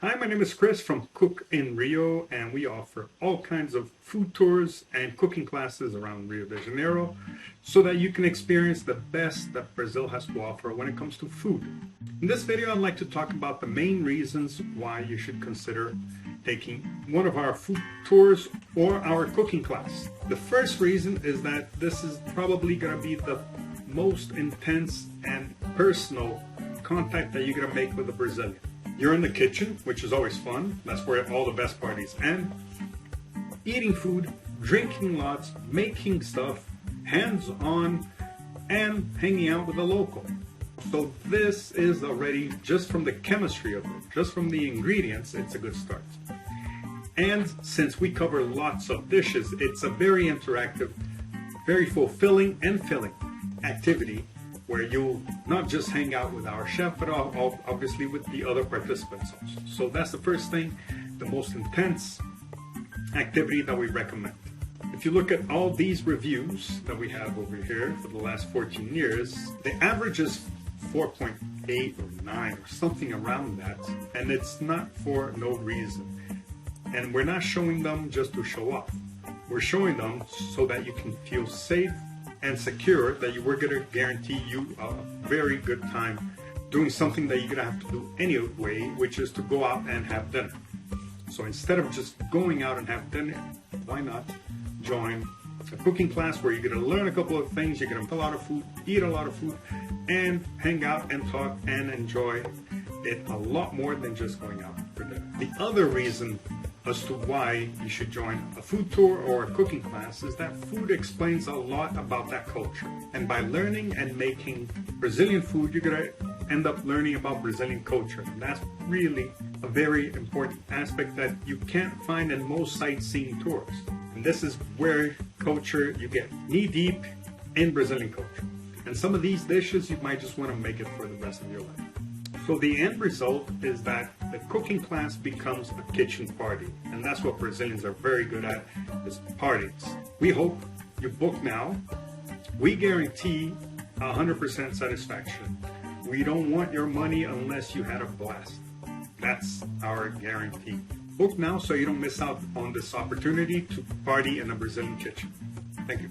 Hi, my name is Chris from Cook in Rio, and we offer all kinds of food tours and cooking classes around Rio de Janeiro so that you can experience the best that Brazil has to offer when it comes to food. In this video, I'd like to talk about the main reasons why you should consider taking one of our food tours or our cooking class. The first reason is that this is probably going to be the most intense and personal contact that you're going to make with a Brazilian. You're in the kitchen, which is always fun. That's where all the best parties end. Eating food, drinking lots, making stuff, hands-on, and hanging out with a local. So this is already, just from the chemistry of it, just from the ingredients, it's a good start. And since we cover lots of dishes, it's a very interactive, very fulfilling and filling activity where you'll not just hang out with our chef, but obviously with the other participants also. So that's the first thing, the most intense activity that we recommend. If you look at all these reviews that we have over here for the last 14 years, the average is 4.8 or 9 or something around that, and it's not for no reason. And we're not showing them just to show off. We're showing them so that you can feel safe and secure that we're going to guarantee you a very good time doing something that you're going to have to do anyway, which is to go out and have dinner. So instead of just going out and have dinner, why not join a cooking class where you're going to learn a couple of things, you're going to eat a lot of food, eat a lot of food, and hang out and talk and enjoy it a lot more than just going out for dinner. The other reason as to why you should join a food tour or a cooking class is that food explains a lot about that culture. And by learning and making Brazilian food, you're going to end up learning about Brazilian culture. And that's really a very important aspect that you can't find in most sightseeing tours. And this is where culture, you get knee-deep in Brazilian culture. And some of these dishes, you might just want to make it for the rest of your life. So the end result is that the cooking class becomes a kitchen party. And that's what Brazilians are very good at, is parties. We hope you book now. We guarantee 100% satisfaction. We don't want your money unless you had a blast. That's our guarantee. Book now so you don't miss out on this opportunity to party in a Brazilian kitchen. Thank you.